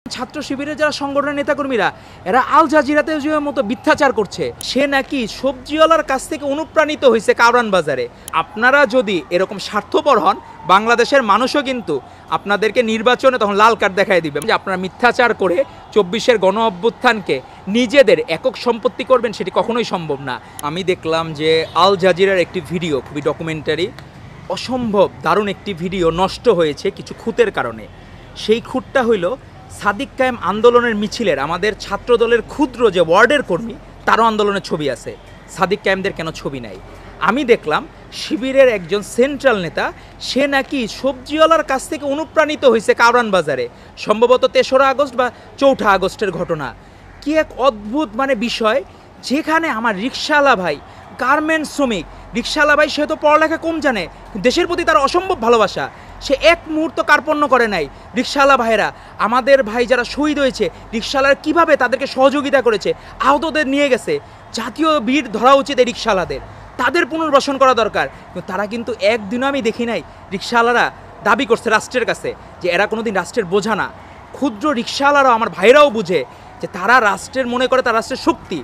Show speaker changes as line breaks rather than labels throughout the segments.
ছাত্র শিবিরের যারা সংগঠনের নেতাকর্মীরা এরা আল জাজিরাতে মতো মিথ্যাচার করছে। সে নাকি সবজিওয়ালার কাছ থেকে অনুপ্রাণিত হয়েছে কারওয়ান বাজারে। আপনারা যদি এরকম স্বার্থপর হন, বাংলাদেশের মানুষও কিন্তু আপনাদেরকে নির্বাচনে তখন লাল কার্ড দেখায় দিবে যে আপনারা মিথ্যাচার করে ২৪-এর গণ অভ্যুত্থানকে নিজেদের একক সম্পত্তি করবেন, সেটি কখনোই সম্ভব না। আমি দেখলাম যে আল জাজিরার একটি ভিডিও, খুবই ডকুমেন্টারি, অসম্ভব দারুণ একটি ভিডিও নষ্ট হয়েছে কিছু খুঁতের কারণে। সেই খুঁতটা হইল সাদিক কায়েম আন্দোলনের মিছিলের আমাদের ছাত্র দলের ক্ষুদ্র যে ওয়ার্ডের কর্মী, তারও আন্দোলনের ছবি আছে, সাদিক কায়েমদের কেন ছবি নাই? আমি দেখলাম শিবিরের একজন সেন্ট্রাল নেতা, সে নাকি সবজিওয়ালার কাছ থেকে অনুপ্রাণিত হয়েছে কারওয়ান বাজারে, সম্ভবত ৩রা আগস্ট বা ৪ঠা আগস্টের ঘটনা। কি এক অদ্ভুত বিষয়, যেখানে আমার রিক্সাওয়ালা ভাই, গার্মেন্টস শ্রমিক, রিক্সাওয়ালা ভাই সে তো পড়ালেখা কম জানে, দেশের প্রতি তার অসম্ভব ভালোবাসা, সে এক মুহূর্ত কার্পণ্য করে নাই। রিক্সাওয়ালা ভাইরা, আমাদের ভাই যারা শহীদ হয়েছে, রিক্সাওয়ালারা কীভাবে তাদেরকে সহযোগিতা করেছে, আহতদের নিয়ে গেছে, জাতীয় বীর ধরা উচিত এই রিক্সাওয়ালাদের, তাদের পুনর্বাসন করা দরকার। কিন্তু তারা কিন্তু একদিনও আমি দেখি নাই রিক্সাওয়ালারা দাবি করছে রাষ্ট্রের কাছে যে এরা কোনোদিন রাষ্ট্রের বোঝা না। ক্ষুদ্র রিক্সাওয়ালারাও, আমার ভাইরাও বুঝে যে তারা রাষ্ট্রের মনে করে, তারা রাষ্ট্রের শক্তি,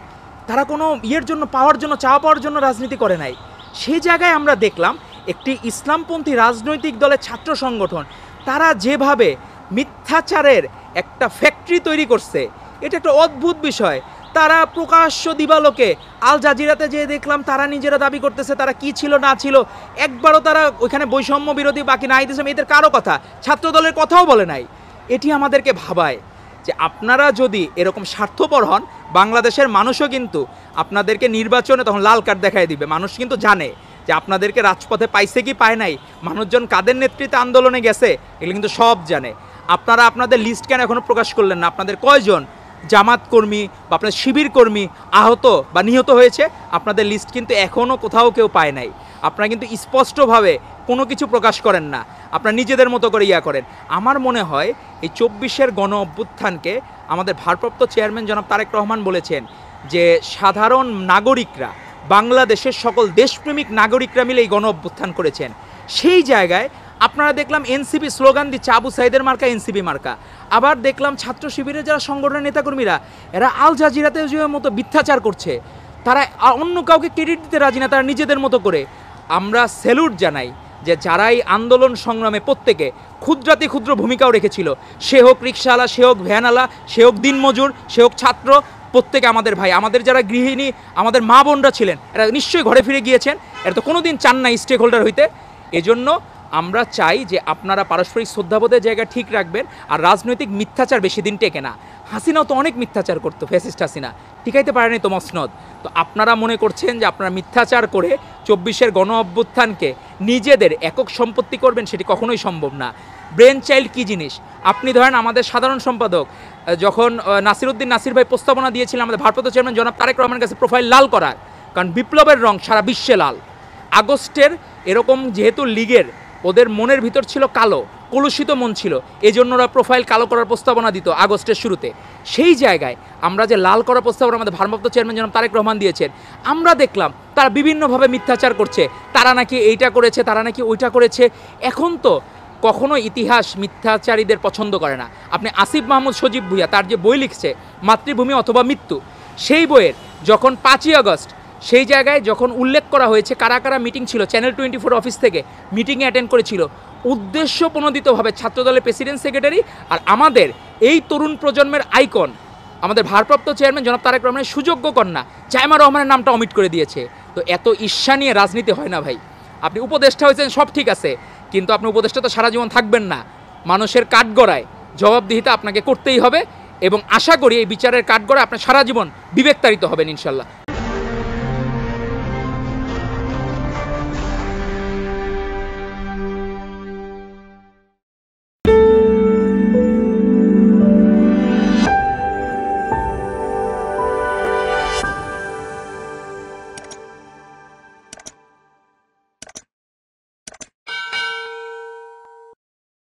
তারা কোনো ইয়ের জন্য, পাওয়ার জন্য, চাওয়া পাওয়ার জন্য রাজনীতি করে নাই। সেই জায়গায় আমরা দেখলাম একটি ইসলামপন্থী রাজনৈতিক দলের ছাত্র সংগঠন, তারা যেভাবে মিথ্যাচারের একটা ফ্যাক্টরি তৈরি করছে, এটা একটা অদ্ভুত বিষয়। তারা প্রকাশ্য দিবালোকে আল জাজিরাতে যেয়ে দেখলাম তারা নিজেরা দাবি করতেছে তারা কি ছিল না ছিল, একবারও তারা ওইখানে বৈষম্য বিরোধী বাকি নাহিদ ইসলাম এদের কারো কথা, ছাত্র দলের কথাও বলে নাই। এটি আমাদেরকে ভাবায় যে আপনারা যদি এরকম স্বার্থপর হন, বাংলাদেশের মানুষও কিন্তু আপনাদেরকে নির্বাচনে তখন লাল কার্ড দেখায় দিবে। মানুষ কিন্তু জানে যে আপনাদেরকে রাজপথে পাইছে কি পায় নাই, মানুষজন কাদের নেতৃত্বে আন্দোলনে গেছে, এগুলো কিন্তু সব জানে। আপনারা আপনাদের লিস্ট কেন এখনও প্রকাশ করলেন না? আপনাদের কয়জন জামাত কর্মী বা আপনার শিবির কর্মী আহত বা নিহত হয়েছে, আপনাদের লিস্ট কিন্তু এখনও কোথাও কেউ পায় নাই। আপনারা কিন্তু স্পষ্টভাবে কোনো কিছু প্রকাশ করেন না, আপনারা নিজেদের মতো করে করেন। আমার মনে হয় এই ২৪-এর গণ অভ্যুত্থানকে আমাদের ভারপ্রাপ্ত চেয়ারম্যান জনাব তারেক রহমান বলেছেন যে সাধারণ নাগরিকরা, বাংলাদেশের সকল দেশপ্রেমিক নাগরিকরা মিলে এই গণ অভ্যুত্থান করেছেন। সেই জায়গায় আপনারা দেখলাম এনসিপি স্লোগান দিচ্ছে আবু সাইদের মার্কা, এনসিপি মার্কা। আবার দেখলাম ছাত্র শিবিরের যারা সংগঠনের নেতাকর্মীরা এরা আল জাজিরাতে মতো মিথ্যাচার করছে, তারা অন্য কাউকে ক্রেডিট দিতে রাজি না, তারা নিজেদের মতো করে। আমরা স্যালুট জানাই যে যারা এই আন্দোলন সংগ্রামে প্রত্যেকে ক্ষুদ্রাতি ক্ষুদ্র ভূমিকাও রেখেছিল, সে হোক রিক্সাওয়ালা, সে হোক ভ্যানওয়ালা, সে হোক দিনমজুর, সে হোক ছাত্র, প্রত্যেকে আমাদের ভাই। আমাদের যারা গৃহিণী, আমাদের মা বোনরা ছিলেন, এরা নিশ্চয়ই ঘরে ফিরে গিয়েছেন, এরা তো কোনো দিন চান না স্টেক হোল্ডার হইতে। এজন্য আমরা চাই যে আপনারা পারস্পরিক শ্রদ্ধাবোধের জায়গা ঠিক রাখবেন, আর রাজনৈতিক মিথ্যাচার বেশি দিন টেকে না। হাসিনাও তো অনেক মিথ্যাচার করতো, ফ্যাসিস্ট হাসিনা, টিকাইতে পারেনি তো মসনদ। তো আপনারা মনে করছেন যে আপনারা মিথ্যাচার করে ২৪-এর গণ অভ্যুত্থানকে নিজেদের একক সম্পত্তি করবেন, সেটি কখনোই সম্ভব না। ব্রেন চাইল্ড কী জিনিস? আপনি ধরেন আমাদের সাধারণ সম্পাদক যখন নাসিরউদ্দিন নাসির ভাই প্রস্তাবনা দিয়েছিলেন আমাদের ভারপ্রাপ্ত চেয়ারম্যান জনাব তারেক রহমানের কাছে প্রোফাইল লাল করার, কারণ বিপ্লবের রং সারা বিশ্বে লাল। আগস্টের এরকম যেহেতু লীগের ওদের মনের ভিতর ছিল কালো, কলুষিত মন ছিল, এজন্য ওরা প্রোফাইল কালো করার প্রস্তাবনা দিত আগস্টের শুরুতে। সেই জায়গায় আমরা যে লাল করার প্রস্তাবনা আমাদের ভারপ্রাপ্ত চেয়ারম্যান জনাব তারেক রহমান দিয়েছেন, আমরা দেখলাম তারা বিভিন্নভাবে মিথ্যাচার করছে, তারা নাকি এইটা করেছে, তারা নাকি ওইটা করেছে। এখন তো কখনো ইতিহাস মিথ্যাচারীদের পছন্দ করে না। আপনি আসিফ মাহমুদ সজীব ভুইয়া তার যে বই লিখছে মাতৃভূমি অথবা মৃত্যু, সেই বইয়ের যখন ৫ই আগস্ট সেই জায়গায় যখন উল্লেখ করা হয়েছে কারা কারা মিটিং ছিল, চ্যানেল 24 অফিস থেকে মিটিংয়ে অ্যাটেন্ড করেছিল, উদ্দেশ্য প্রণোদিতভাবে ছাত্রদলের প্রেসিডেন্ট সেক্রেটারি আর আমাদের এই তরুণ প্রজন্মের আইকন আমাদের ভারপ্রাপ্ত চেয়ারম্যান জনাব তারেক রহমানের সুযোগ্য কন্যা জাইমা রহমানের নামটা অমিট করে দিয়েছে। তো এত ঈর্ষা নিয়ে রাজনীতি হয় না ভাই। আপনি উপদেষ্টা হয়েছেন, সব ঠিক আছে, কিন্তু আপনি উপদেষ্টা তো সারা জীবন থাকবেন না। মানুষের কাঠগড়ায় জবাবদিহিতা আপনাকে করতেই হবে, এবং আশা করি এই বিচারের কাঠগড়ায় আপনার সারা জীবন বিবেকতাড়িত হবেন ইনশাল্লাহ।